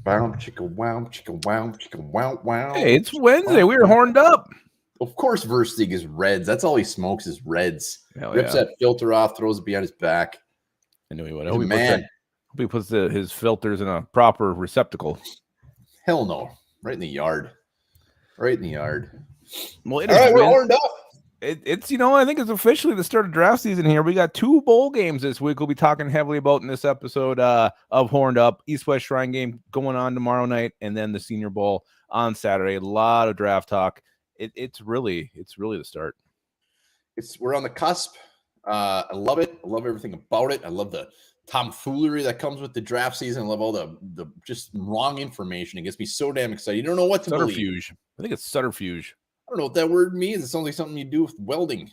Wow, chicka wow, chicka wow, chicka wow, wow. Hey, it's Wednesday. We were horned up. Of course, Verstig is Reds. That's all he smokes is Reds. Hell Rips yeah. that filter off, throws it behind his back. I knew he would. I He's hope a man. hope he puts his filters in a proper receptacle. Hell no. Right in the yard. Right in the yard. Well, All right, we're horned up. It's I think it's officially the start of draft season here. We got 2 bowl games this week. We'll be talking heavily about in this episode of Horned Up. East-West Shrine game going on tomorrow night, and then the Senior Bowl on Saturday. A lot of draft talk. It's really the start. We're on the cusp. I love it. I love everything about it. I love the tomfoolery that comes with the draft season. I love all the just wrong information. It gets me so damn excited. You don't know what to believe. Subterfuge. I think it's subterfuge. I don't know what that word means. It sounds like something you do with welding.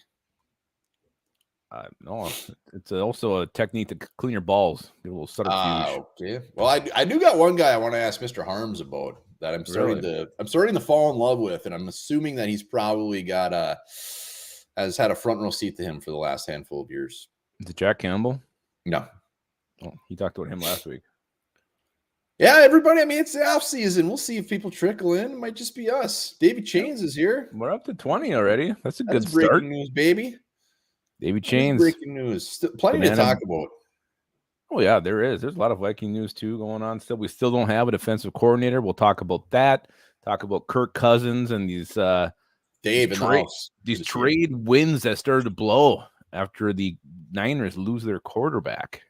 No, it's also a technique to clean your balls. Get a little subterfuge. Okay. Well, I do got one guy I want to ask Mr. Harms about that I'm starting to fall in love with, and I'm assuming that he's probably has had a front row seat to him for the last handful of years. Is it Jack Campbell? No. Oh, he talked about him last week. Yeah, everybody. I mean, it's the off season. We'll see if people trickle in. It might just be us. Davy Chains is here. We're up to 20 already. That's a good start. Breaking news, baby. Davy Chains. Breaking news. Plenty to talk about. Oh, yeah, there is. There's a lot of Viking news, too, going on still. We still don't have a defensive coordinator. We'll talk about that. Talk about Kirk Cousins and these trade wins that started to blow after the Niners lose their quarterback.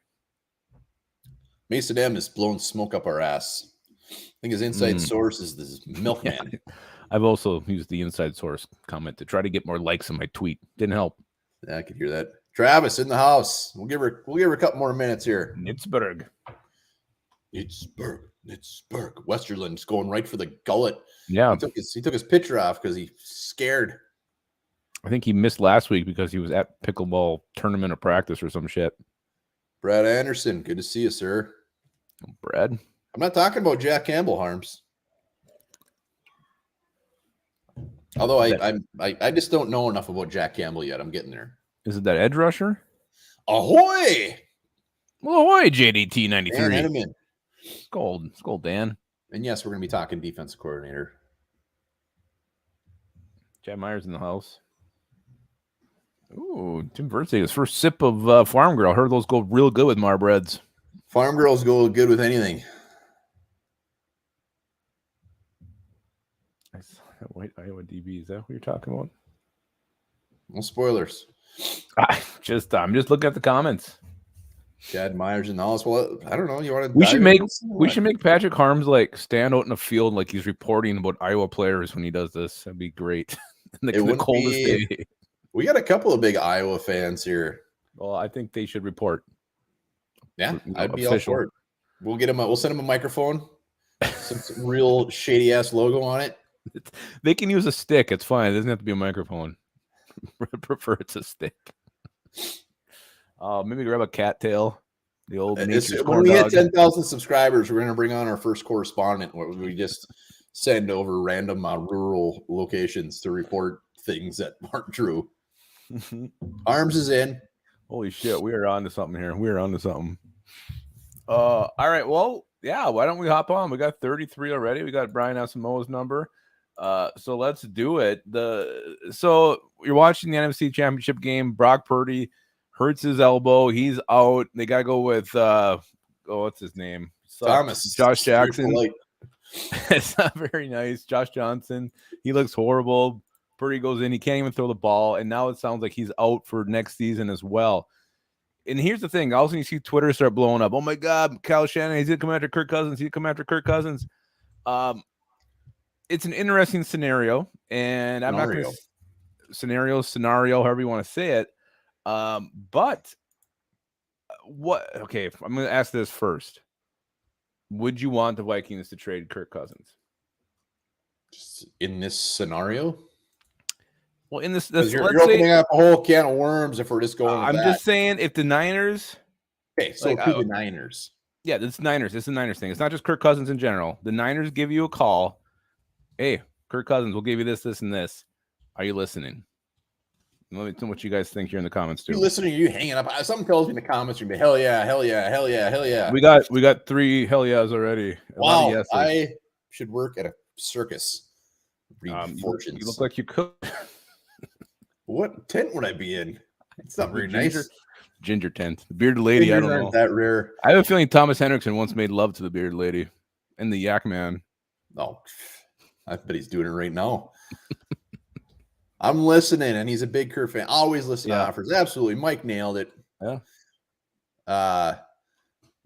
Mason M is blowing smoke up our ass. I think his inside source is this milkman. Yeah. I've also used the inside source comment to try to get more likes on my tweet. Didn't help. Yeah, I could hear that. Travis in the house. We'll give her a couple more minutes here. Nitzberg. Westerland's going right for the gullet. Yeah. He took his picture off because he's scared. I think he missed last week because he was at pickleball tournament or practice or some shit. Brad Anderson, good to see you, sir. Brad. I'm not talking about Jack Campbell, Harms. Although I just don't know enough about Jack Campbell yet. I'm getting there. Is it that edge rusher? Ahoy! Well, ahoy, JDT 93. Dan Henneman. It's gold, Dan. And yes, we're going to be talking defensive coordinator. Chad Myers in the house. Ooh, Tim Verstig, his first sip of Farm Girl. I heard those go real good with Marbreads. Farm Girls go good with anything. White Iowa DB, is that what you're talking about? No spoilers. I'm just looking at the comments. Chad Myers in the house. Well, I don't know. You want to? We should make Patrick Harms stand out in the field like he's reporting about Iowa players when he does this. That'd be great. the coldest day. We got a couple of big Iowa fans here. Well, I think they should report. Yeah, I'd be all for it. We'll send them a microphone, some real shady ass logo on it. They can use a stick. It's fine. It doesn't have to be a microphone. I prefer it's a stick. Maybe grab a cattail. The old when we hit 10,000 subscribers, we're going to bring on our first correspondent. Where we just send over random rural locations to report things that aren't true. Arms is in. Holy shit, we are on to something here. We are on to something. All right, well, yeah, why don't we hop on? We got 33 already. We got Brian Asamoah's number. So let's do it. So you're watching the NFC Championship game. Brock Purdy hurts his elbow. He's out. They got to go with what's his name? Thomas. Josh Jackson. It's not very nice. Josh Johnson. He looks horrible. Purdy goes in. He can't even throw the ball. And now it sounds like he's out for next season as well. And here's the thing. All of a sudden you see Twitter start blowing up. Oh, my God. Kyle Shanahan, he's going to come after Kirk Cousins. He's going to come after Kirk Cousins. It's an interesting scenario. And I'm not going to scenario, however you want to say it. But what? Okay, I'm going to ask this first. Would you want the Vikings to trade Kirk Cousins? Just in this scenario? Well, in this you're opening up a whole can of worms if we're just going with that. Just saying if the Niners. Okay, so the Niners. Yeah, it's Niners. It's the Niners thing. It's not just Kirk Cousins in general. The Niners give you a call. Hey, Kirk Cousins, we'll give you this, this, and this. Are you listening? Let me know what you guys think here in the comments too. You listening? You hanging up? Something tells me in the comments you're gonna be hell yeah, hell yeah, hell yeah, hell yeah. We got 3 hell yeahs already. Wow, I should work at a circus. You look like you could. What tent would I be in? It's not very nice. Ginger tent. The bearded lady. Gingers I don't know. Aren't that rare. I have a feeling Thomas Hendrickson once made love to the bearded lady and the yak man. Oh, I bet he's doing it right now. I'm listening, and he's a big Kirk fan. Always listen to offers. Absolutely. Mike nailed it. Yeah.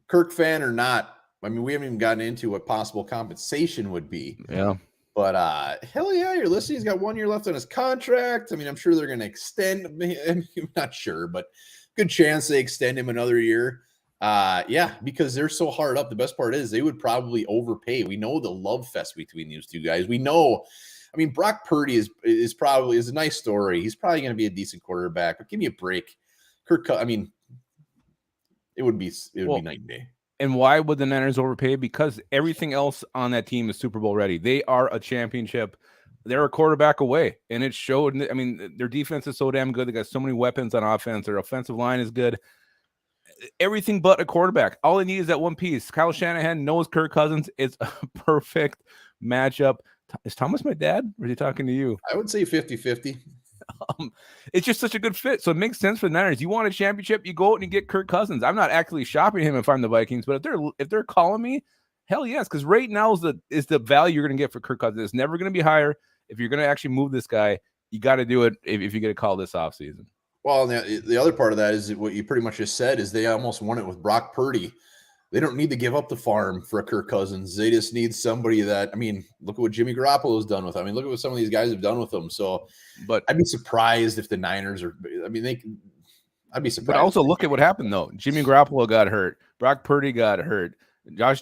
Kirk fan or not, I mean, we haven't even gotten into what possible compensation would be. Yeah. But hell yeah, you're listening. He's got 1 year left on his contract. I mean, I'm sure they're going to extend. I'm not sure, but good chance they extend him another year. Yeah, because they're so hard up. The best part is they would probably overpay. We know the love fest between these two guys. We know. I mean, Brock Purdy is probably a nice story. He's probably going to be a decent quarterback. But give me a break, Kirk. I mean, it would be night and day. And why would the Niners overpay? Because everything else on that team is Super Bowl ready. They are a championship. They're a quarterback away, and it showed. I mean, their defense is so damn good. They got so many weapons on offense. Their offensive line is good. Everything but a quarterback. All they need is that one piece. Kyle Shanahan knows Kirk Cousins. It's a perfect matchup. Is Thomas my dad, or is he talking to you? I would say 50-50. It's just such a good fit. So it makes sense for the Niners. You want a championship, you go out and you get Kirk Cousins. I'm not actually shopping him if I'm the Vikings, but if they're calling me, hell yes, because right now is the value you're going to get for Kirk Cousins. It's never going to be higher. If you're going to actually move this guy, you got to do it if you get a call this offseason. Well, the other part of that is what you pretty much just said is they almost won it with Brock Purdy. They don't need to give up the farm for a Kirk Cousins. They just need somebody that, I mean, look at what Jimmy Garoppolo's done with him. I mean, look at what some of these guys have done with them. So, but I'd be surprised if the Niners are, I mean, I'd be surprised. But also look at what happened though. Jimmy Garoppolo got hurt. Brock Purdy got hurt. Josh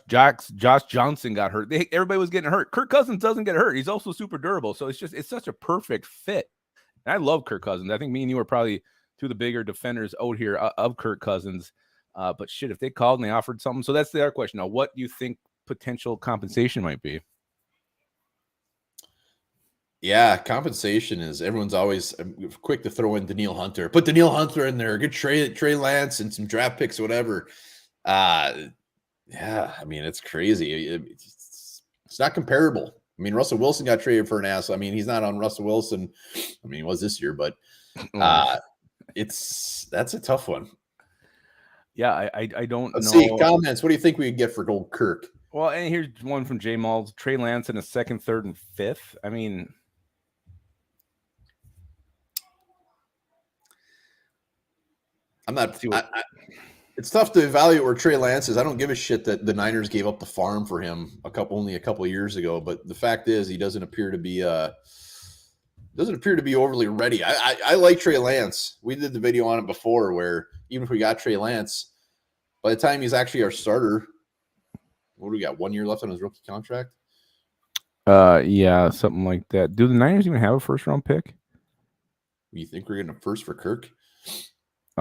Johnson got hurt. Everybody was getting hurt. Kirk Cousins doesn't get hurt. He's also super durable. So it's such a perfect fit. And I love Kirk Cousins. I think me and you are probably two of the bigger defenders out here of Kirk Cousins. But shit, if they called and they offered something. So that's the other question. Now, what do you think potential compensation might be? Yeah, compensation is everyone's always quick to throw in Danielle Hunter. Put Danielle Hunter in there. Get Trey Lance and some draft picks, whatever. Yeah, I mean, it's crazy. It's not comparable. I mean, Russell Wilson got traded for an ass. I mean, he's not on Russell Wilson. I mean, he was this year, but that's a tough one. Yeah, I don't Let's know. see, comments. What do you think we could get for Gold Kirk? Well, and here's one from J Malls. Trey Lance in a second, third, and fifth. I mean, I'm not. It's tough to evaluate where Trey Lance is. I don't give a shit that the Niners gave up the farm for him only a couple of years ago. But the fact is, he doesn't appear to be overly ready. I like Trey Lance. We did the video on it before, where even if we got Trey Lance, by the time he's actually our starter, what do we got? 1 year left on his rookie contract. Yeah, something like that. Do the Niners even have a first round pick? You think we're getting a first for Kirk?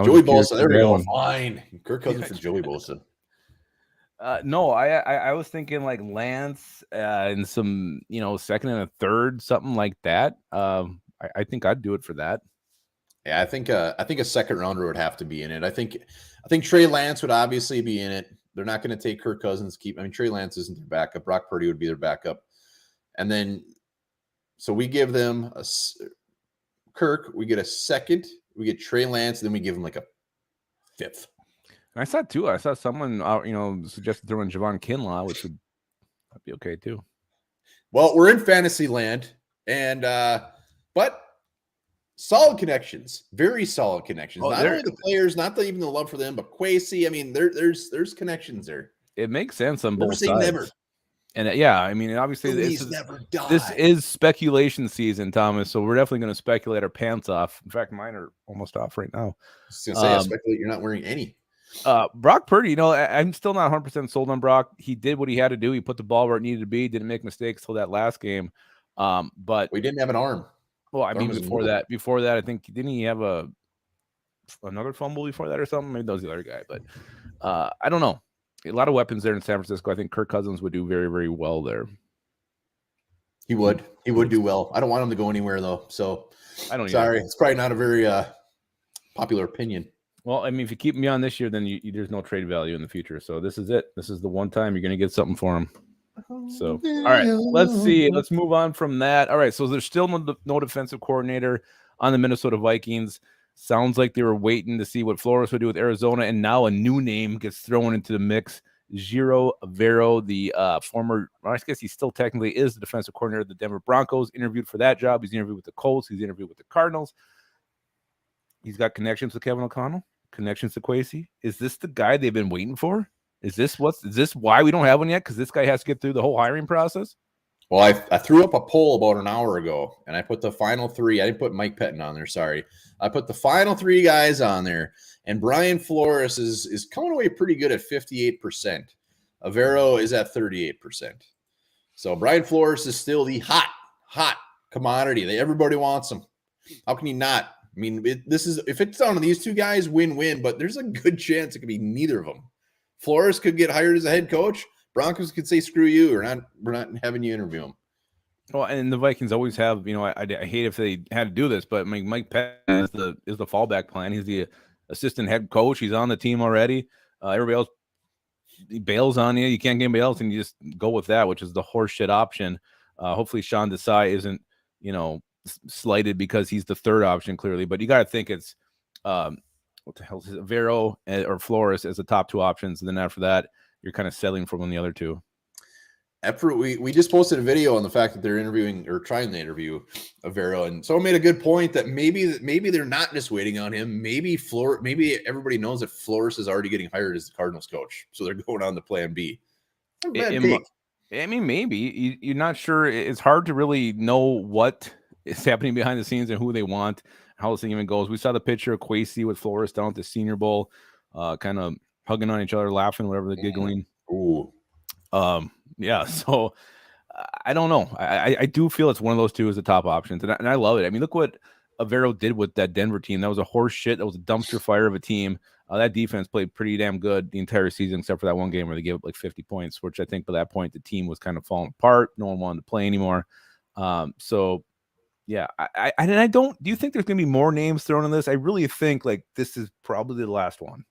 Joey Bosa, there we go. Fine. Kirk Cousins for Joey Bosa. No, I was thinking like Lance and some, second and a third, something like that. I think I'd do it for that. Yeah, I think a second rounder would have to be in it. I think Trey Lance would obviously be in it. They're not going to take Kirk Cousins. Trey Lance isn't their backup. Brock Purdy would be their backup. And then, so we give them Kirk, we get a second, we get Trey Lance, and then we give him like a fifth. I saw someone suggested throwing Javon Kinlaw, which would be okay too. Well, we're in fantasy land, and but solid connections, very solid connections. Not only the players, not even the love for them, but Kwesi. I mean, there's connections there. It makes sense on both sides. Never. And obviously this is speculation season, Thomas. So we're definitely going to speculate our pants off. In fact, mine are almost off right now. I was going to say, I speculate you're not wearing any. Brock Purdy, I'm still not 100% sold on Brock. He did what he had to do. He put the ball where it needed to be. Didn't make mistakes till that last game. But we didn't have an arm. Well, I mean, before that, I think didn't he have another fumble before that or something? Maybe that was the other guy. But I don't know. A lot of weapons there in San Francisco. I think Kirk Cousins would do very, very well there. He would do well. I don't want him to go anywhere though. So I don't sorry, either. it's probably not a very popular opinion. Well, I mean, if you keep him beyond this year, then there's no trade value in the future. So this is it. This is the one time you're going to get something for him. So, all right, let's see. Let's move on from that. All right, so there's still no defensive coordinator on the Minnesota Vikings. Sounds like they were waiting to see what Flores would do with Arizona, and now a new name gets thrown into the mix. Giro Vero, the former, I guess he still technically is the defensive coordinator of the Denver Broncos, interviewed for that job. He's interviewed with the Colts. He's interviewed with the Cardinals. He's got connections with Kevin O'Connell, connections to Kwesi. Is this the guy they've been waiting for? Is this why we don't have one yet? Because this guy has to get through the whole hiring process? Well, I threw up a poll about an hour ago, and I put the final three. I didn't put Mike Pettin on there. Sorry. I put the final three guys on there, and Brian Flores is coming away pretty good at 58%. Avero is at 38%. So Brian Flores is still the hot commodity. Everybody wants him. How can you not? I mean, if it's down to these two guys, win-win, but there's a good chance it could be neither of them. Flores could get hired as a head coach. Broncos could say, screw you, we're not having you interview him. Well, and the Vikings always have, I hate if they had to do this, but I mean, Mike Pettin is the fallback plan. He's the assistant head coach. He's on the team already. Everybody else he bails on you. You can't get anybody else, and you just go with that, which is the horseshit option. Hopefully Sean Desai isn't, slighted because he's the third option, clearly. But you got to think it's what the hell is it, Vero or Flores as the top two options, and then after that, you're kind of settling for one of the other two. After we just posted a video on the fact that they're interviewing or trying to interview Vero, and someone made a good point that maybe they're not just waiting on him. Maybe everybody knows that Flores is already getting hired as the Cardinals coach, so they're going on to plan B. I mean, maybe you're not sure. It's hard to really know what is happening behind the scenes and who they want, how this thing even goes. We saw the picture of Kwesi with Flores down at the Senior Bowl, kind of hugging on each other, laughing, whatever, the giggling. Ooh. Yeah, so I don't know. I do feel it's one of those two as the top options, and I love it. I mean, look what Avero did with that Denver team. That was a horse shit. That was a dumpster fire of a team. That defense played pretty damn good the entire season, except for that one game where they gave up like 50 points, which I think by that point the team was kind of falling apart. No one wanted to play anymore. So yeah, I don't. Do you think there's going to be more names thrown in this? I really think like this is probably the last one.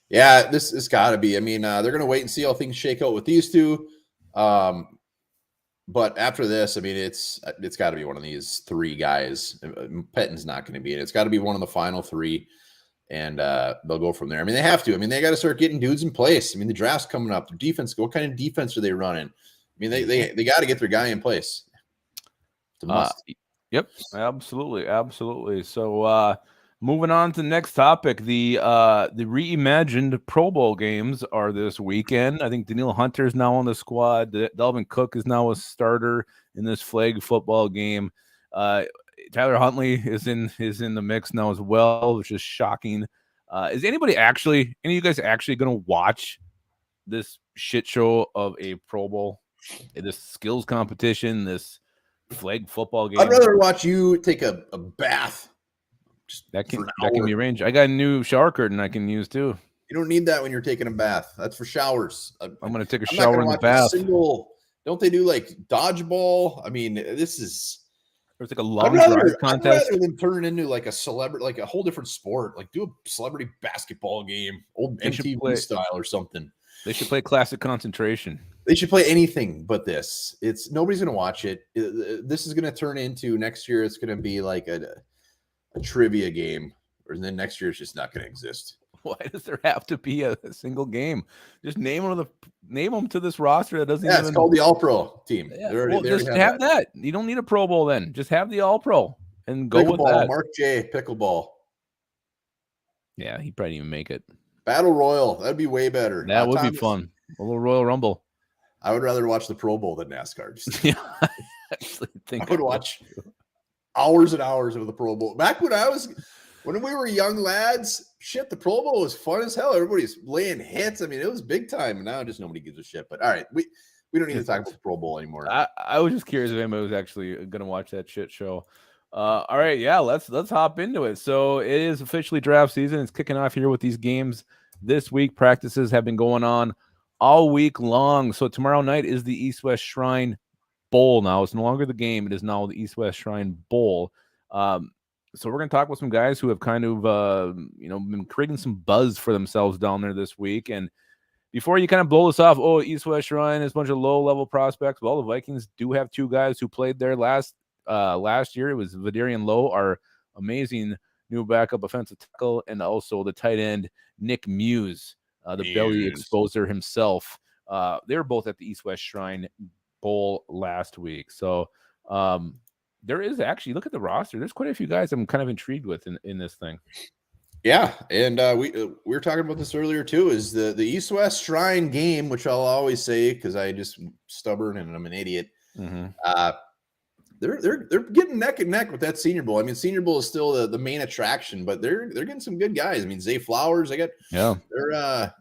Yeah, this has got to be. I mean, they're going to wait and see how things shake out with these two. But after this, I mean, it's got to be one of these three guys. Pettin's not going to be in it. It's got to be one of the final three, and they'll go from there. I mean, they have to. I mean, they got to start getting dudes in place. I mean, the draft's coming up. The defense, what kind of defense are they running? I mean, they got to get their guy in place. It's a must. Yep, absolutely. So moving on to the next topic, the reimagined Pro Bowl games are this weekend. I think Daniil Hunter is now on the squad. Dalvin Cook is now a starter in this flag football game. Tyler Huntley is in the mix now as well, which is shocking. Is any of you guys actually going to watch this shit show of a Pro Bowl, this skills competition, this flag football game? I'd rather watch you take a bath. That can be arranged. I got a new shower curtain I can use too. You don't need that when you're taking a bath. That's for showers. I'm going to take a shower in the bath. Don't they do like dodgeball? I mean, this is. There's like a long drive contest. I'd rather than turn it into like a celebrity, like a whole different sport. Like do a celebrity basketball game, old MTV style or something. They should play Classic Concentration. They should play anything but this. Nobody's going to watch it. This is going to turn into next year. It's going to be like a trivia game, or then next year it's just not going to exist. Why does there have to be a single game? Just name them to this roster that doesn't. It's called the All Pro team. Yeah. Just have that. You don't need a Pro Bowl then. Just have the All Pro and go with that. Mark J. Pickleball. Yeah, he'd probably even make it. Battle Royal. That'd be way better. That would be fun. A little Royal Rumble. I would rather watch the Pro Bowl than NASCAR. Yeah, I actually think I would watch hours and hours of the Pro Bowl. Back when we were young lads, shit, the Pro Bowl was fun as hell. Everybody's laying hits. I mean, it was big time. And now just nobody gives a shit. But all right, we don't need to talk about the Pro Bowl anymore. I was just curious if anybody was actually going to watch that shit show. All right, yeah, let's hop into it. So it is officially draft season. It's kicking off here with these games this week. Practices have been going on all week long. So tomorrow night is the East-West Shrine bowl now. It's no longer the game. It is now the East-West Shrine Bowl. So we're going to talk with some guys who have kind of, been creating some buzz for themselves down there this week. And before you kind of blow this off, East-West Shrine is a bunch of low-level prospects. Well, the Vikings do have two guys who played there last year. It was Vidarian Lowe, our amazing new backup offensive tackle, and also the tight end Nick Muse, the belly exposer himself. They were both at the East-West Shrine Bowl last week. So there is actually, look at the roster. There's quite a few guys I'm kind of intrigued with in this thing. Yeah, and we were talking about this earlier too. Is the East-West Shrine game, which I'll always say because I just stubborn and I'm an idiot. Mm-hmm. They're getting neck and neck with that Senior Bowl. I mean, Senior Bowl is still the main attraction, but they're getting some good guys. I mean, Zay Flowers, they're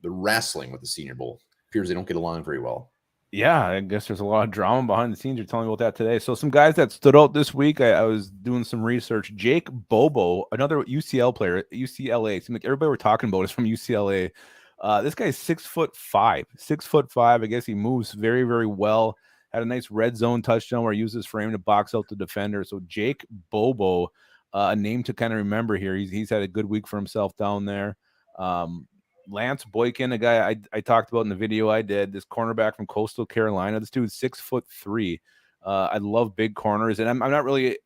wrestling with the Senior Bowl. Appears they don't get along very well. Yeah, I guess there's a lot of drama behind the scenes. You're telling me about that today. So some guys that stood out this week, I was doing some research. Jake Bobo, another UCL player, UCLA. Seems like everybody we're talking about is from UCLA. This guy's 6'5", 6'5". I guess he moves very, very well. Had a nice red zone touchdown where he used his frame to box out the defender. So Jake Bobo, a name to kind of remember here. He's had a good week for himself down there. Lance Boykin, a guy I talked about in the video I did, this cornerback from Coastal Carolina. This dude's 6'3". I love big corners, and I'm not really.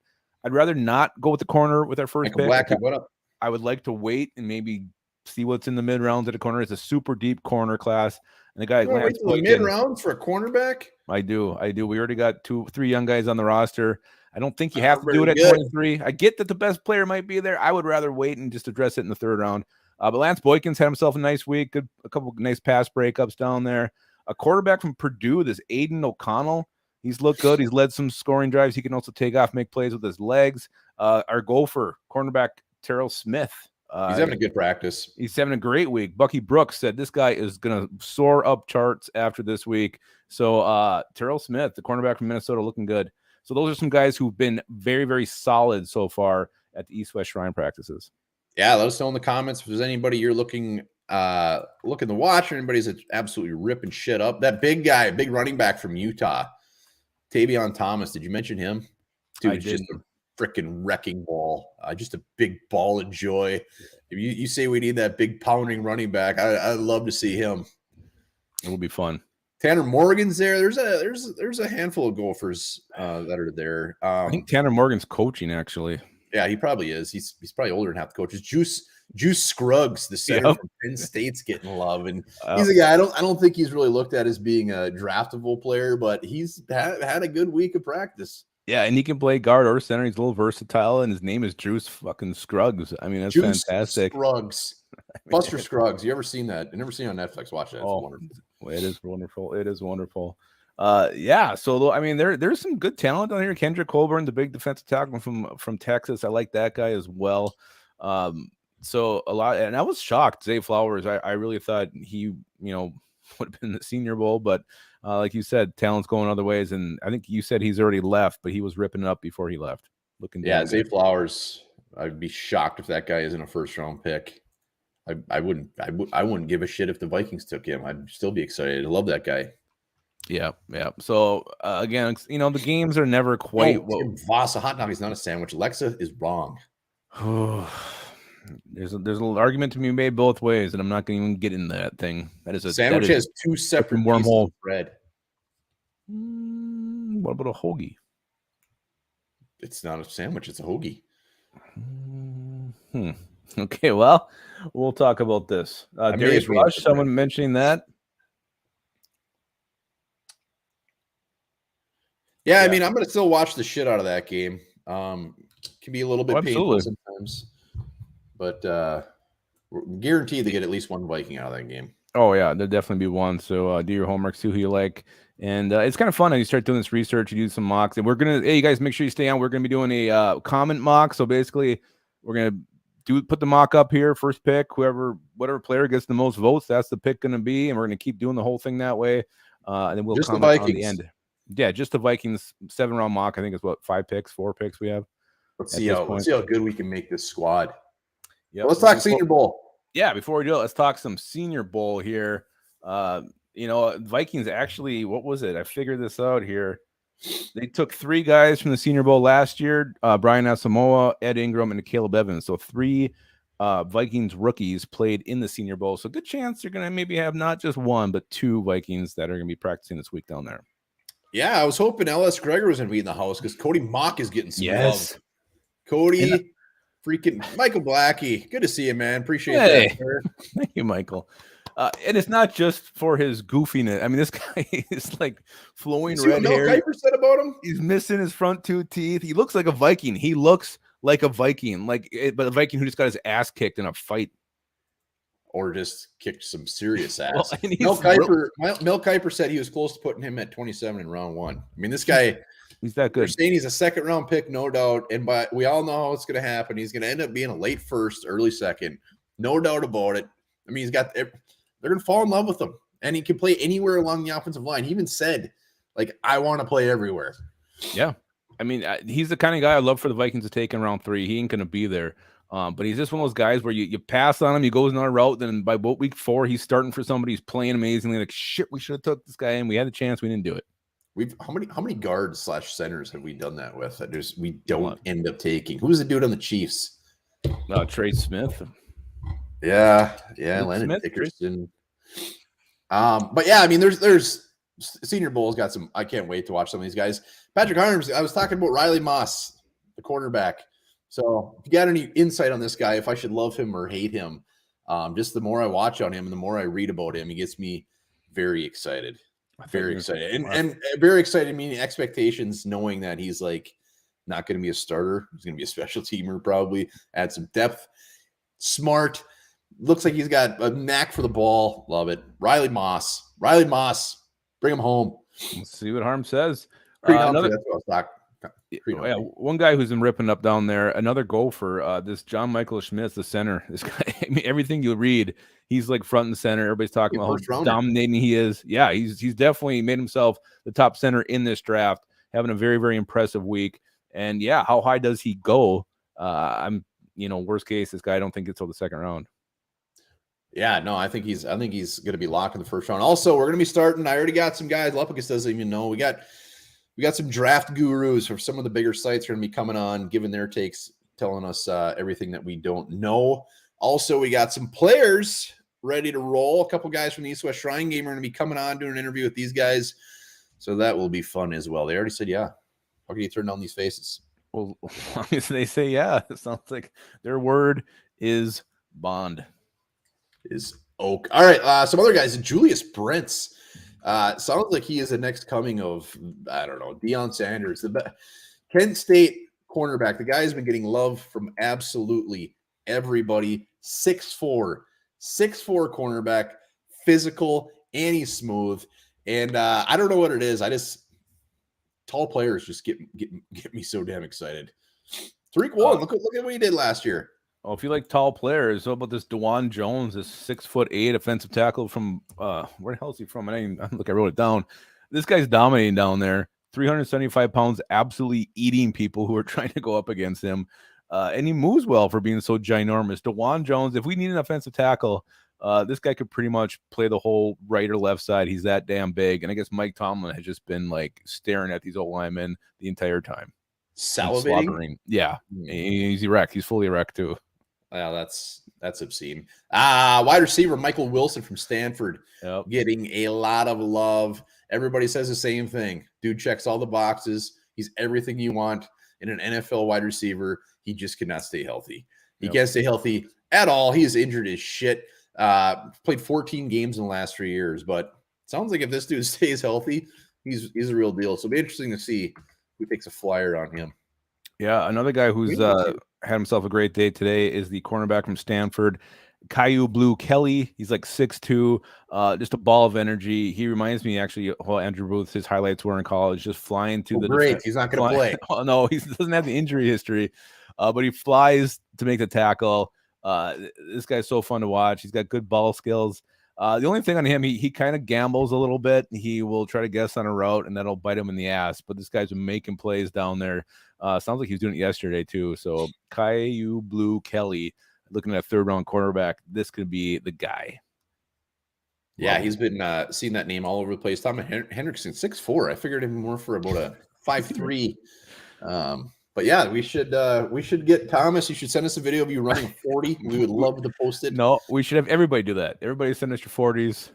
I'd rather not go with the corner with our first pick. What up? I would like to wait and maybe see what's in the mid rounds at the corner. It's a super deep corner class, and the guy Lance Boykin. Mid rounds for a cornerback. I do. We already got 3 young guys on the roster. I don't think you have to do it at 23. I get that the best player might be there. I would rather wait and just address it in the 3rd round. But Lance Boykin's had himself a nice week. A couple of nice pass breakups down there. A quarterback from Purdue, this Aiden O'Connell. He's looked good. He's led some scoring drives. He can also take off, make plays with his legs. Our gopher, cornerback Terrell Smith. He's having a good practice. He's having a great week. Bucky Brooks said this guy is going to soar up charts after this week. So Terrell Smith, the cornerback from Minnesota, looking good. So those are some guys who've been very, very solid so far at the East-West Shrine practices. Yeah, let us know in the comments if there's anybody you're looking to watch or anybody's absolutely ripping shit up. That big guy, big running back from Utah, Tavion Thomas. Did you mention him? Dude, it's just a freaking wrecking ball. Just a big ball of joy. If you say we need that big pounding running back, I'd love to see him. It will be fun. Tanner Morgan's there. There's a handful of Gophers that are there. I think Tanner Morgan's coaching actually. Yeah, he probably is. He's probably older than half the coaches. Juice Scruggs, the center from Penn State's getting love, and he's a guy I don't think he's really looked at as being a draftable player, but he's had a good week of practice. Yeah, and he can play guard or center. He's a little versatile, and his name is Juice fucking Scruggs. I mean, that's Juice fantastic. Scruggs, Buster Scruggs. You ever seen that? You never seen it on Netflix? Watch that. It's wonderful. It is wonderful. It is wonderful. Yeah, so I mean there's some good talent on here. Kendrick Colburn, the big defensive tackle from Texas. I like that guy as well. So a lot, and I was shocked. Zay Flowers, I really thought he, would have been in the Senior Bowl, but like you said, talent's going other ways, and I think you said he's already left, but he was ripping it up before he left. Zay Flowers. I'd be shocked if that guy isn't a 1st round pick. I wouldn't give a shit if the Vikings took him. I'd still be excited. I love that guy. Yeah. So again, the games are never quite. Voss, a hot dog is not a sandwich. Alexa is wrong. There's an argument to be made both ways, and I'm not going to even get into that thing. That is a sandwich has 2 separate wormhole pieces of bread. What about a hoagie? It's not a sandwich. It's a hoagie. Okay, well, we'll talk about this. Darius Rush, someone mentioning that. Yeah, I mean, I'm going to still watch the shit out of that game. Can be a little bit painful sometimes, but we're guaranteed to get at least one Viking out of that game. Oh, yeah, there'll definitely be one. So do your homework, see who you like. And it's kind of fun. You start doing this research, you do some mocks. And hey, you guys, make sure you stay on. We're going to be doing a comment mock. So basically, we're going to put the mock up here, first pick, whatever player gets the most votes, that's the pick going to be. And we're going to keep doing the whole thing that way. And then we'll just comment on the end. Yeah, just the Vikings 7-round mock. I think is 4 picks we have. Let's see how good we can make this squad. Yeah, let's talk Senior Bowl. Yeah, before we do it, let's talk some Senior Bowl here. Vikings actually, what was it? I figured this out here. They took 3 guys from the Senior Bowl last year, Brian Asamoah, Ed Ingram, and Caleb Evans. So 3 Vikings rookies played in the Senior Bowl. So good chance they're going to maybe have not just 1, but 2 Vikings that are going to be practicing this week down there. Yeah, I was hoping L.S. Gregor was going to be in the house because Cody Mock is getting some love. Cody, freaking Michael Blackie. Good to see you, man. Appreciate that, sir. Thank you, Michael. And it's not just for his goofiness. I mean, this guy is like flowing red hair. Mel Kiper said about him? He's missing his front 2 teeth. He looks like a Viking. But a Viking who just got his ass kicked in a fight. Or just kicked some serious ass. Well, Mel Kiper said he was close to putting him at 27 in round 1. I mean, this guy, he's that good. They're saying he's a second-round pick, no doubt. But we all know how it's going to happen. He's going to end up being a late first, early second. No doubt about it. I mean, they're going to fall in love with him. And he can play anywhere along the offensive line. He even said, like, I want to play everywhere. Yeah. I mean, he's the kind of guy I love for the Vikings to take in round 3. He ain't going to be there. But he's just one of those guys where you pass on him, he goes another route, then by week 4, he's starting for somebody, he's playing amazingly. Like, shit, we should have took this guy in. We had a chance, we didn't do it. How many guards / centers have we done that with that we don't end up taking? Who's the dude on the Chiefs? Trey Smith. Yeah, Landon Dickerson. But yeah, I mean, there's Senior Bowl's got some. I can't wait to watch some of these guys. Patrick Harms. I was talking about Riley Moss, the cornerback. So if you got any insight on this guy, if I should love him or hate him, just the more I watch on him and the more I read about him, he gets me very excited. Very excited. And very excited, meaning expectations, knowing that he's like not going to be a starter. He's going to be a special teamer, probably add some depth. Smart. Looks like he's got a knack for the ball. Love it. Riley Moss. Bring him home. Let's see what Harm says. That's what I was talking. Yeah, one guy who's been ripping up down there, another gopher, this John Michael Schmitz, the center. This guy, I mean, everything you read, he's like front and center. Everybody's talking about how dominating he is. Yeah, he's definitely made himself the top center in this draft, having a very, very impressive week. And yeah, how high does he go? Worst case, this guy I don't think gets till the second round. Yeah, no, I think he's going to be locked in the first round. Also, we're going to be starting. I already got some guys. Lepicus doesn't even know. We got some draft gurus from some of the bigger sites are going to be coming on, giving their takes, telling us everything that we don't know. Also, we got some players ready to roll. A couple guys from the East West Shrine Game are going to be coming on, doing an interview with these guys. So that will be fun as well. They already said, yeah. How can you turn down these faces? Well, as long as they say, yeah, it sounds like their word is bond. Is oak. All right. Some other guys, Julius Brents. Sounds like he is the next coming of, I don't know, Deion Sanders, the Kent State cornerback. The guy has been getting love from absolutely everybody. 6'4", cornerback, physical, and he's smooth. And I don't know what it is. Tall players just get me so damn excited. Tariq Woolen, look at what he did last year. Oh, if you like tall players, what about this DeJuan Jones, this 6'8" offensive tackle from where the hell is he from? I wrote it down. This guy's dominating down there. 375 pounds, absolutely eating people who are trying to go up against him. And he moves well for being so ginormous. DeJuan Jones, if we need an offensive tackle, this guy could pretty much play the whole right or left side. He's that damn big. And I guess Mike Tomlin has just been like staring at these old linemen the entire time. Salivating? Yeah. He's erect. He's fully erect too. Well, that's obscene. Wide receiver Michael Wilson from Stanford, getting a lot of love. Everybody says the same thing. Dude checks all the boxes. He's everything you want in an NFL wide receiver. He just cannot stay healthy. He can't stay healthy at all. He is injured as shit. Played 14 games in the last 3 years, but sounds like if this dude stays healthy, he's a real deal. So it'll be interesting to see who takes a flyer on him. Yeah, another guy who's had himself a great day today is the cornerback from Stanford, Caillou Blue Kelly. He's like 6'2", just a ball of energy. He reminds me actually how Andrew Booth, his highlights were in college, just flying to the great. He's not going to play. Oh, no, he doesn't have the injury history, but he flies to make the tackle. This guy's so fun to watch. He's got good ball skills. The only thing on him, he kind of gambles a little bit. He will try to guess on a route, and that'll bite him in the ass. But this guy's been making plays down there. Sounds like he was doing it yesterday, too. So Caillou Blue Kelly, looking at a third-round quarterback, this could be the guy. Yeah, he's been seeing that name all over the place. Tom Hendrickson, 6'4". I figured him more for about a 5'3". But yeah, we should get Thomas. You should send us a video of you running a 40. We would love to post it. No, we should have everybody do that. Everybody send us your 40s.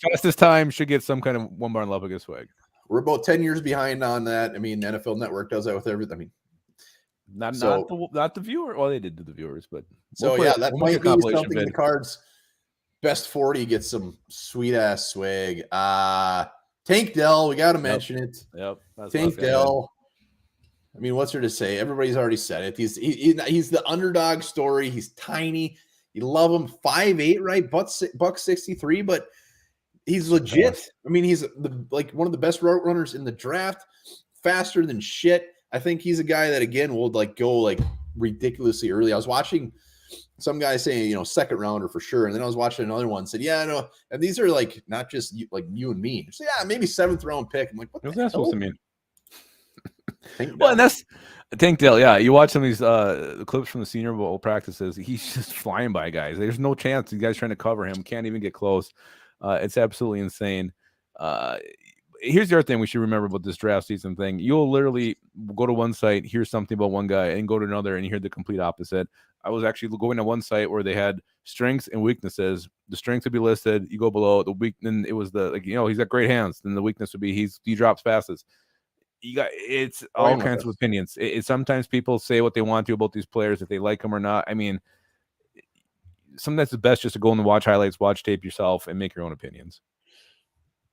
Fastest time should get some kind of one bar and Lubbock swag. We're about 10 years behind on that. I mean, NFL Network does that with everything. I mean, not the viewer. Well, they did do the viewers, but that might be something in the cards. Best 40 gets some sweet ass swag. Tank Dell, we got to mention it. Yep. Tank Dell. I mean, what's there to say? Everybody's already said it. He's the underdog story. He's tiny. You love him. 5'8", right? Buck 63, but he's legit. I mean, he's one of the best route runners in the draft. Faster than shit. I think he's a guy that again will go ridiculously early. I was watching some guy saying, second rounder for sure. And then I was watching another one said, yeah, no. And these are not just you and me. So yeah, maybe 7th round pick. I'm like, what's that supposed to mean? Well, and that's Tank Dell. Yeah, you watch some of these clips from the Senior Bowl practices. He's just flying by guys. There's no chance these guys trying to cover him. Can't even get close. It's absolutely insane. Here's the other thing we should remember about this draft season thing. You'll literally go to one site, hear something about one guy, and go to another, and you hear the complete opposite. I was actually going to one site where they had strengths and weaknesses. The strengths would be listed. You go below the weak, then it was he's got great hands. Then the weakness would be he drops fastest. It's all kinds of opinions. Sometimes people say what they want to about these players, if they like them or not. I mean, sometimes it's best just to go and watch highlights, watch tape yourself, and make your own opinions.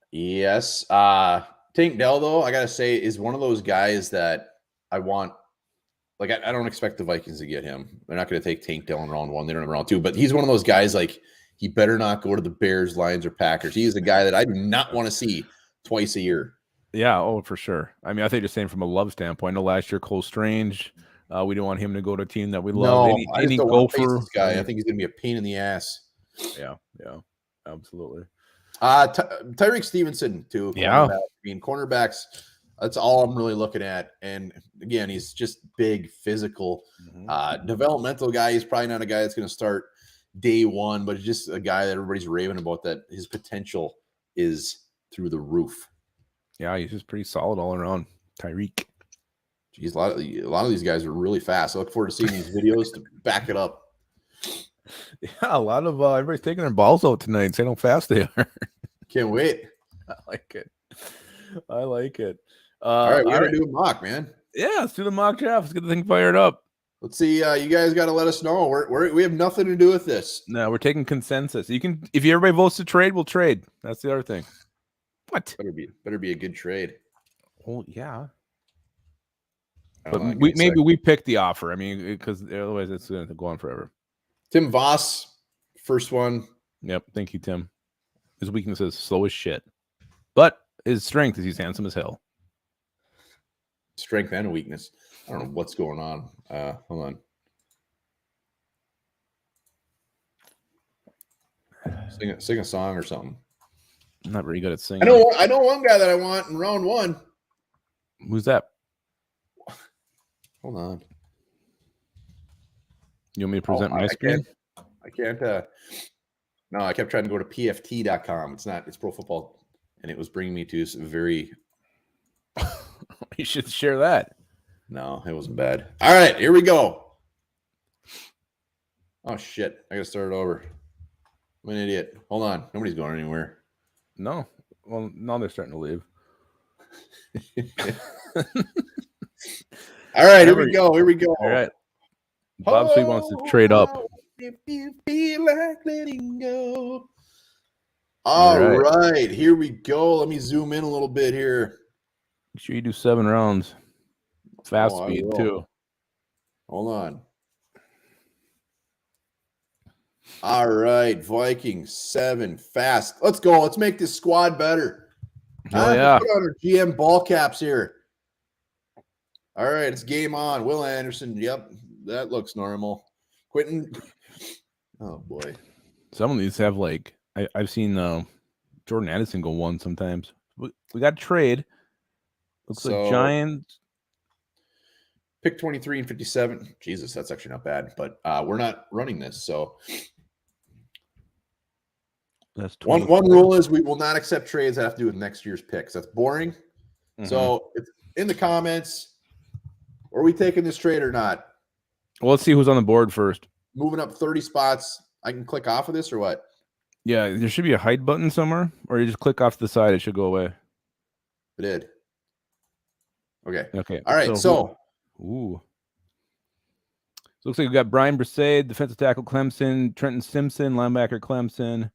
Yes. Tank Dell, though, I got to say, is one of those guys that I want. I don't expect the Vikings to get him. They're not going to take Tank Dell in round 1. They don't have round 2. But he's one of those guys, he better not go to the Bears, Lions, or Packers. He is a guy that I do not want to see twice a year. Yeah, for sure. I mean, I think just saying from a love standpoint. I know last year Cole Strange, we didn't want him to go to a team that we love. No, I just don't want to face this guy. I think he's going to be a pain in the ass. Yeah, absolutely. Tyreek Stevenson too. Yeah, I mean, cornerbacks. That's all I'm really looking at. And again, he's just big, physical, developmental guy. He's probably not a guy that's going to start day one, but just a guy that everybody's raving about. That his potential is through the roof. Yeah, he's just pretty solid all around. Tyreek. Geez, a lot of these guys are really fast. I look forward to seeing these videos to back it up. Yeah, a lot of everybody's taking their balls out tonight and saying how fast they are. Can't wait. I like it. All right, we got to do a mock, man. Yeah, let's do the mock draft. Let's get the thing fired up. Let's see. You guys got to let us know. We have nothing to do with this. No, we're taking consensus. You can, if everybody votes to trade, we'll trade. That's the other thing. What? Better be a good trade. Oh yeah. But we pick the offer. I mean, because otherwise it's going to go on forever. Tim Voss, first one. Yep. Thank you, Tim. His weakness is slow as shit, but his strength is he's handsome as hell. Strength and a weakness. I don't know what's going on. Hold on. Sing a song or something. I'm not very good at singing. I know one guy that I want in round 1. Who's that? Hold on. You want me to present my screen? I can't. No, I kept trying to go to pft.com. It's Pro Football, and it was bringing me to some very. You should share that. No, it wasn't bad. All right, here we go. Oh shit! I gotta start it over. I'm an idiot. Hold on. Nobody's going anywhere. No. Well, now they're starting to leave. All right, here we go. All right. Bob Sweet wants to trade up. If you feel like letting go. All right, here we go. Let me zoom in a little bit here. Make sure you do 7 rounds. Fast speed, too. Hold on. All right, Vikings 7 fast. Let's go. Let's make this squad better. Oh yeah. Put on our GM ball caps here. All right, it's game on. Will Anderson. Yep, that looks normal. Quentin. Oh boy. Some of these have I've seen Jordan Addison go 1 sometimes. We got to trade. Looks like Giants. Pick 23 and 57. Jesus, that's actually not bad. But we're not running this, so That's One rule is we will not accept trades that have to do with next year's picks. That's boring. Mm-hmm. So it's in the comments. Are we taking this trade or not? Well, let's see who's on the board first. Moving up 30 spots. I can click off of this or what? Yeah, there should be a hide button somewhere, or you just click off to the side. It should go away. It did. Okay. Okay. All right. So looks like we got Brian Brisset, defensive tackle Clemson, Trenton Simpson, linebacker Clemson,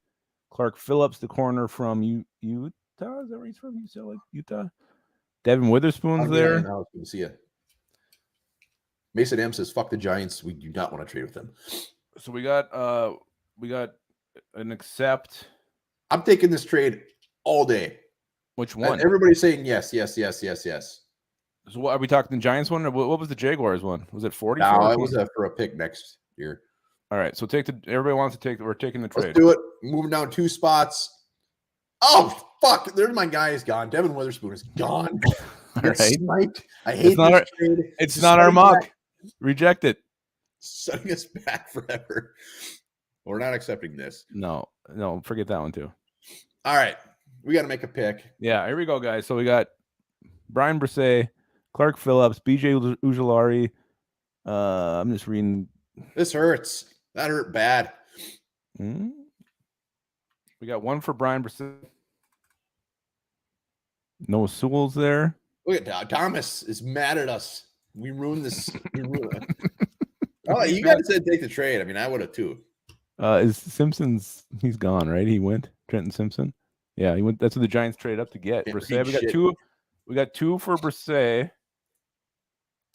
Clark Phillips, the corner from Utah. Is that where he's from? UCLA, Utah. Devin Witherspoon's there. Now it's good to see you. Mason M says, "Fuck the Giants. We do not want to trade with them." So we got an accept. I'm taking this trade all day. Which one? Everybody's saying yes, yes, yes, yes, yes. So what are we talking? The Giants one, or what was the Jaguars one? Was it 40? No, it was for a pick next year. All right, so everybody wants to take. We're taking the trade. Let's do it. Moving down 2 spots. Oh fuck! There's my guy. Is gone. Devin Witherspoon is gone. All right. Sniped. I hate this trade. It's not our mock. Reject it. Setting us back forever. We're not accepting this. No, forget that one too. All right, we got to make a pick. Yeah, here we go, guys. So we got Brian Brisset, Clark Phillips, BJ Ujulari. I'm just reading. This hurts. That hurt bad. We got one for Brian Brisset. Noah Sewell's there. Look at Thomas is mad at us. We ruined this. Oh, you guys said take the trade. I mean, I would have too. Is Simpson's? He's gone, right? He went. Trenton Simpson. Yeah, he went. That's what the Giants traded up to get. Brisset. We got two. We got 2 for Brisset.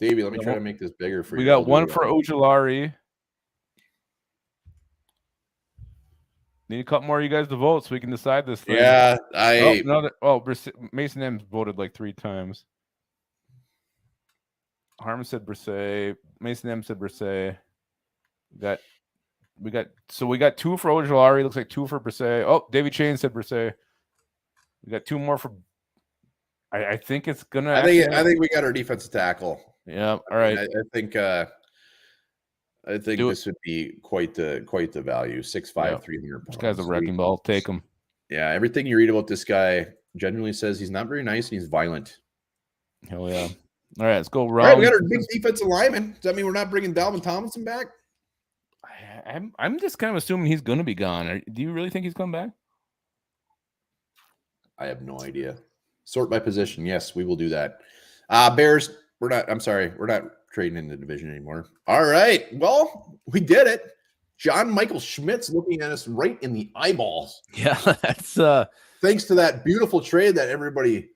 Davey, let me try to make this bigger for you. We got 1 for Ojulari. Need a couple more of you guys to vote so we can decide this thing. Yeah, Mason M voted like 3 times. Harmon said Brisset. Mason M said Brisset. We got 2 for Ojulari. Looks like 2 for Brisset. Oh, Davey Chain said Brisset. We got 2 more for. I think it's gonna. I think we got our defensive tackle. Yeah. All right. I think this would be quite the value. 6'5", 300 pounds. This guy's a wrecking ball. Take him. Yeah, everything you read about this guy genuinely says he's not very nice and he's violent. Hell yeah. All right, let's go. All right, we got our big defensive lineman. Does that mean we're not bringing Dalvin Tomlinson back? I'm just kind of assuming he's going to be gone. Do you really think he's coming back? I have no idea. Sort by position. Yes, we will do that. Bears, we're not trading in the division anymore. All right. Well, we did it. John Michael Schmidt's looking at us right in the eyeballs. Yeah, that's thanks to that beautiful trade that everybody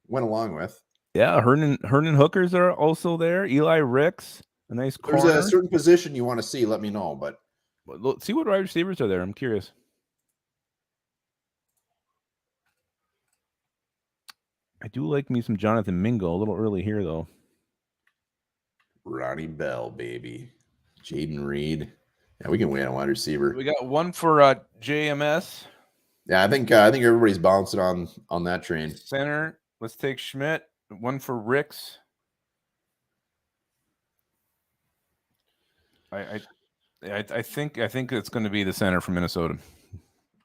went along with. Yeah, Hernan Hookers are also there. Eli Ricks, a nice corner. There's a certain position you want to see, let me know. But see what wide receivers are there. I'm curious. I do like me some Jonathan Mingo. A little early here, though. Ronnie Bell, baby. Jaden Reed. Yeah, we can win a wide receiver. We got 1 for JMS. Yeah, I think everybody's bouncing on that train. Center. Let's take Schmidt. 1 for Ricks. I think it's going to be the center from Minnesota.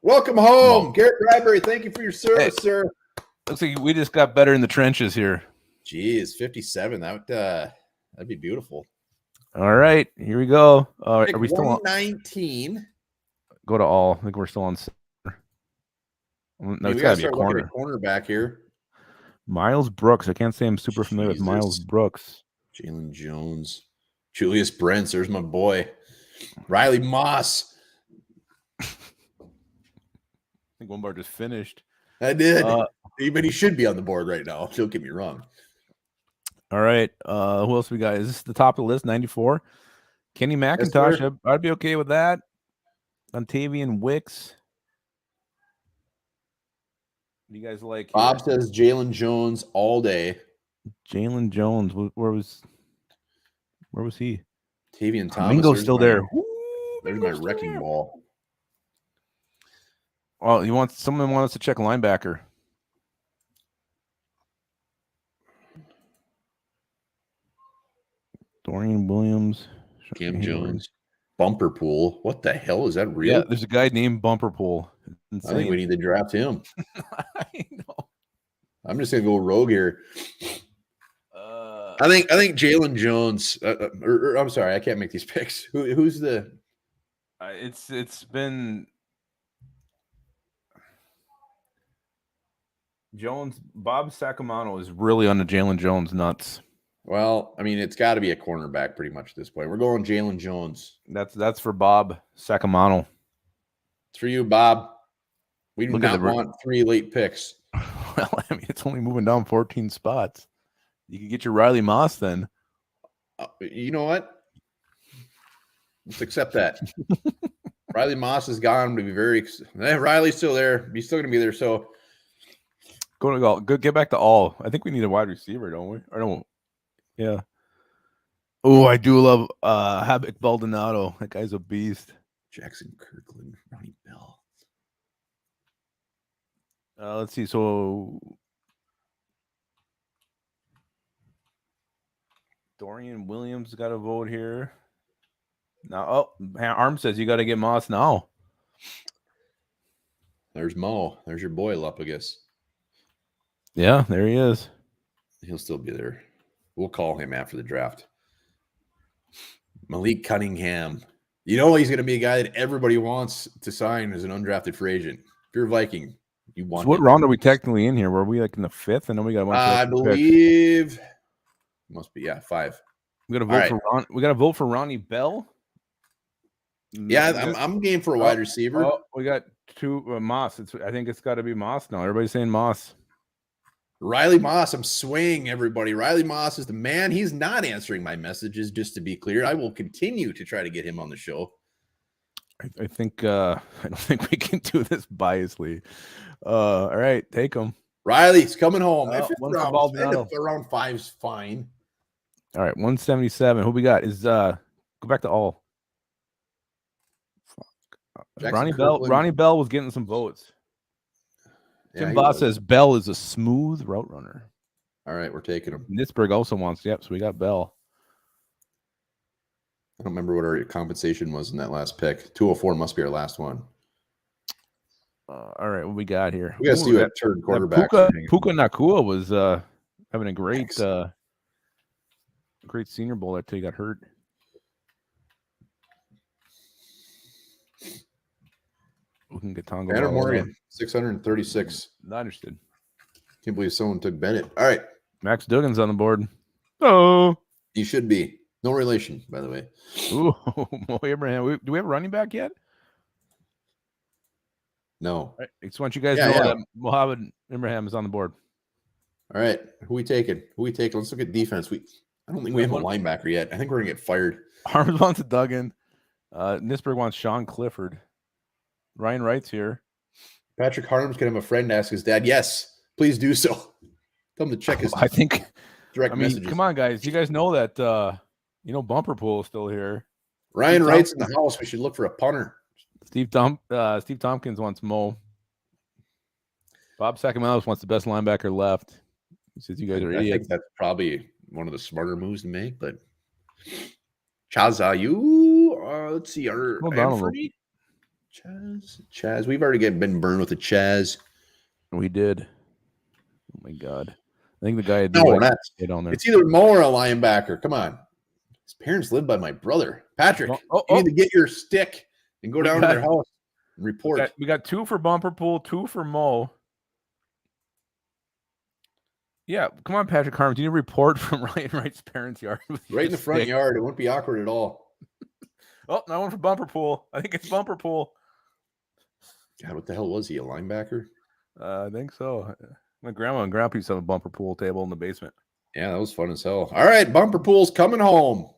Welcome home, Garrett Bradbury. Thank you for your service, sir. Looks like we just got better in the trenches here. Jeez, 57. That'd be beautiful. All right, here we go. Are we still on 19? Go to all. I think we're still on center. No, it's got to be a corner. Cornerback here. Miles Brooks. I can't say I'm super familiar with Miles Brooks. Jalen Jones. Julius Brents. There's my boy. Riley Moss. I think one bar just finished. I did. But he should be on the board right now. Don't get me wrong. All right. Who else we got? Is this the top of the list? 94. Kenny McIntosh. Yes, I'd be okay with that. Ontavian Wicks. What do you guys like? Bob says Jalen Jones all day. Jalen Jones. Where was he? Tavian Thomas. Mingo's still there. There's my wrecking ball. Oh, someone wants to check linebacker. Dorian Williams. Cam Jones. Bumper Pool. What the hell is that real? Yeah, there's a guy named Bumper Pool. I think we need to draft him. I know. I'm just gonna go rogue here. I think Jalen Jones. Or I'm sorry, I can't make these picks. Who's the? It's been Jones. Bob Sacamano is really on the Jalen Jones nuts. Well, I mean, it's got to be a cornerback pretty much at this point. We're going Jalen Jones. That's for Bob Sacamano. It's for you, Bob. We do not want 3 late picks. Well, I mean, it's only moving down 14 spots. You could get your Riley Moss then. You know what? Let's accept that. Riley Moss is gone. To be very. Riley's still there. He's still going to be there. So go get back to all. I think we need a wide receiver, don't we? Or no? Yeah. Oh, I do love Habit Baldonado. That guy's a beast. Jackson Kirkland, Ronnie Bell. Let's see. So Dorian Williams got a vote here. Now, Arm says you got to get Moss now. There's Mo. There's your boy, Lupagus. Yeah, there he is. He'll still be there. We'll call him after the draft. Malik Cunningham. You know he's going to be a guy that everybody wants to sign as an undrafted free agent. If you're a Viking, you want. So what round are we technically in here? Were we like in the 5th? And then we got one. I believe it must be 5. We got to vote for Ron. We got to vote for Ronnie Bell. Yeah, I'm game for a wide receiver. Oh, we got 2 Moss. I think it's got to be Moss now. Everybody's saying Moss. Riley Moss, I'm swaying everybody. Riley Moss is the man. He's not answering my messages, just to be clear. I will continue to try to get him on the show. I think I don't think we can do this biasly. All right, take him. Riley's coming home. Around 5's fine. All right, 177. Who we got? Is go back to all. Ronnie Bell was getting some votes. Tim Boss says Bell is a smooth route runner. All right, we're taking him. Nitzberg also wants. Yep, so we got Bell. I don't remember what our compensation was in that last pick. 204 must be our last one. All right, what we got here? We got to see what third quarterback. Puka Nakua was having a great great Senior Bowl until he got hurt. We can get Tonga. Banner Morgan, 636. Not interested. Can't believe someone took Bennett. All right. Max Duggan's on the board. Oh. He should be. No relation, by the way. Ooh, Mo Abraham. Do we have a running back yet? No. I just want you guys to know that Mohamed Ibrahim is on the board. All right. Who we taking? Let's look at defense. I don't think we have a linebacker yet. I think we're going to get fired. Arms wants a Duggan. Nisberg wants Sean Clifford. Ryan Wright's here. Patrick Harms can have a friend ask his dad. Yes, please do so. Tell him to check his direct messages. Come on, guys. You guys know that Bumper Pool is still here. Ryan Wright's in the house. We should look for a punter. Steve Tompkins wants Mo. Bob Sacamalis wants the best linebacker left. He says you guys are idiots. I think that's probably one of the smarter moves to make, but Chazayu, let's see, Chaz. We've already been burned with the Chaz. We did. Oh my God. I think the guy had on there. It's either Mo or a linebacker. Come on. His parents live by my brother. Patrick, you need to get your stick and go down to their house and report. We got 2 for Bumper Pool, 2 for Mo. Yeah, come on, Patrick Harms. You need a report from Ryan Wright's parents' yard. Right in the front yard. It won't be awkward at all. Now one for Bumper Pool. I think it's Bumper Pool. God, what the hell was he? A linebacker? I think so. My grandma and grandpa used to have a Bumper Pool table in the basement. Yeah, that was fun as hell. All right, Bumper Pool's coming home.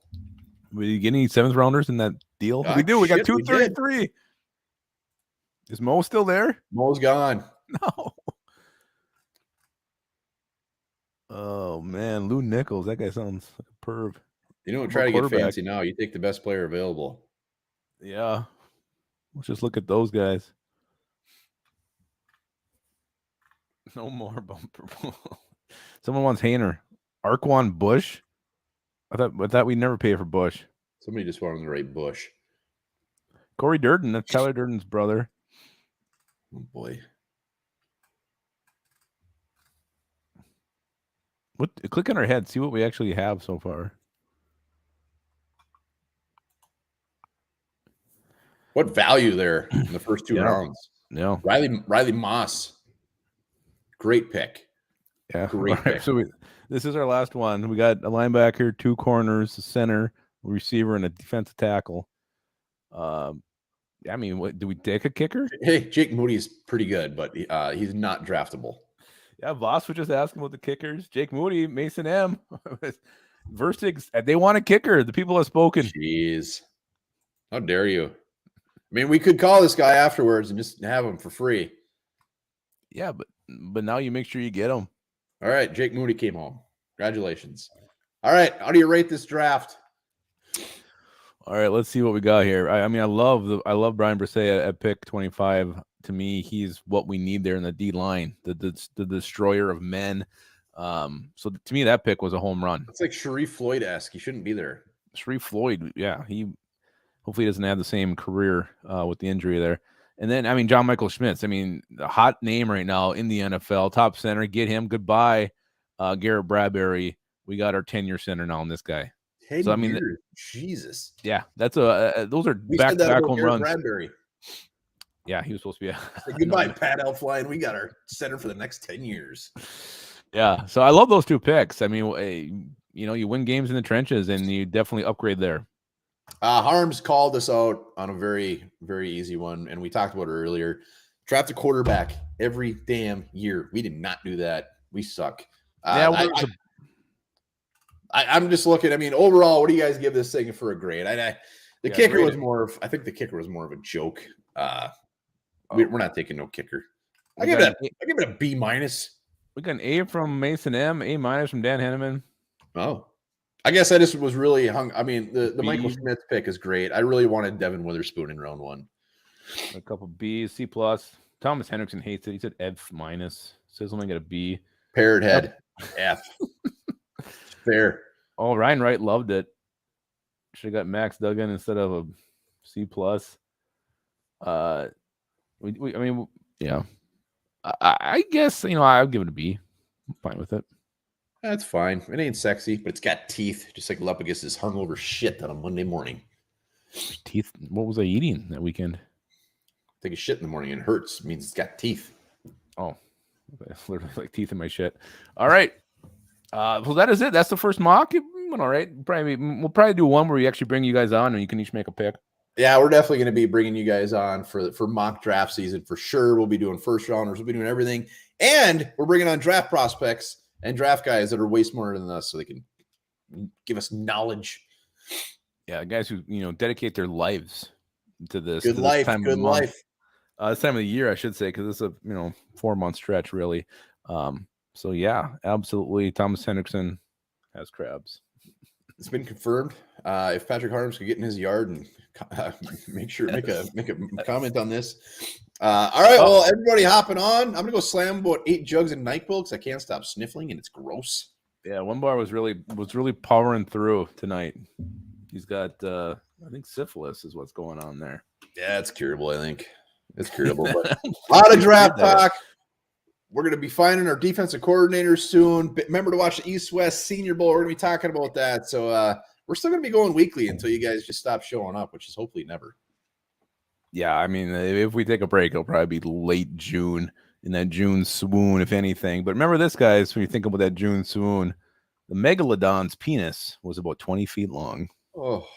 We get any 7th rounders in that deal? We do. We got 233. Is Mo still there? Mo's gone. No. Oh man, Lou Nichols. That guy sounds like a perv. Try to get fancy now. You take the best player available. Yeah. Let's just look at those guys. No more Bumper Pool. Someone wants Hainer. Arquan Bush. I thought we'd never pay for Bush. Somebody just wanted to write Bush. Corey Durden, that's Tyler Durden's brother. Oh boy. Click on our head, see what we actually have so far. What value there in the first 2 rounds? Yeah. Riley Moss. Great pick. Yeah. Great pick. So this is our last one. We got a linebacker, 2 corners, a center, a receiver, and a defensive tackle. I mean, do we take a kicker? Hey, Jake Moody's pretty good, but he's not draftable. Yeah, Voss was just asking about the kickers. Jake Moody, Mason M. Verstigs, they want a kicker. The people have spoken. Jeez. How dare you? I mean, we could call this guy afterwards and just have him for free. Yeah, but now you make sure you get him. All right, Jake Moody came home. Congratulations. All right, how do you rate this draft? All right, let's see what we got here. I mean, I love Brian Brisset at pick 25. To me, he's what we need there in the D line, the destroyer of men. So to me, that pick was a home run. It's like Sharif Floyd-esque. He shouldn't be there. Sharif Floyd, yeah, he hopefully doesn't have the same career with the injury there. And then, I mean, John Michael Schmitz. I mean, the hot name right now in the NFL, top center. Get him. Goodbye, Garrett Bradbury. We got our 10-year center now on this guy. 10 so I mean, years. Jesus. Yeah, that's those are back-to-back home runs. Bradbury. Yeah, he was supposed to be. Goodbye, Pat Elflein. We got our center for the next 10 years. Yeah, so I love those 2 picks. I mean, you win games in the trenches, and you definitely upgrade there. Harms called us out on a very, very easy one, and we talked about it earlier. Draft a quarterback every damn year. We did not do that. We suck. I'm just looking. I mean, overall, what do you guys give this thing for a grade? The kicker was more of. I think the kicker was more of a joke. We're not taking no kicker. I give it a B-. We got an A from Mason M, A- from Dan Henneman. Oh, I guess I just was really hung. I mean, the Michael Smith pick is great. I really wanted Devin Witherspoon in round 1. A couple B's, C+. Thomas Hendrickson hates it. He said F-. Says only got a B. Parrot head. F. Fair. Oh, Ryan Wright loved it. Should have got Max Duggan instead of a C+. I mean, yeah. I guess, I'll give it a B. I'm fine with it. That's fine. It ain't sexy, but it's got teeth, just like Lepagus's hungover shit on a Monday morning. Teeth? What was I eating that weekend? Take a shit in the morning and it hurts. It means it's got teeth. Oh, it's literally like teeth in my shit. All right. Well, that is it. That's the first mock. It went all right. We'll probably do one where we actually bring you guys on and you can each make a pick. Yeah, we're definitely going to be bringing you guys on for mock draft season for sure. We'll be doing first rounders. We'll be doing everything. And we're bringing on draft prospects and draft guys that are way smarter than us so they can give us knowledge. Yeah, guys who, dedicate their lives to this. Good life. Good life. This time of the year, I should say, because it's a 4-month stretch, really. So yeah, absolutely. Thomas Hendrickson has crabs. It's been confirmed. If Patrick Harms could get in his yard and make a comment on this. All right, well, everybody hopping on. I'm gonna go slam about 8 jugs of NyQuil because I can't stop sniffling and it's gross. Yeah, one bar was really powering through tonight. He's got I think syphilis is what's going on there. Yeah, it's curable. I think it's curable. But a lot of draft talk. We're going to be finding our defensive coordinators soon. Remember to watch the East-West Senior Bowl. We're going to be talking about that. So we're still going to be going weekly until you guys just stop showing up, which is hopefully never. Yeah, I mean, if we take a break, it'll probably be late June, in that June swoon, if anything. But remember this, guys, when you think about that June swoon, the megalodon's penis was about 20 feet long. Oh.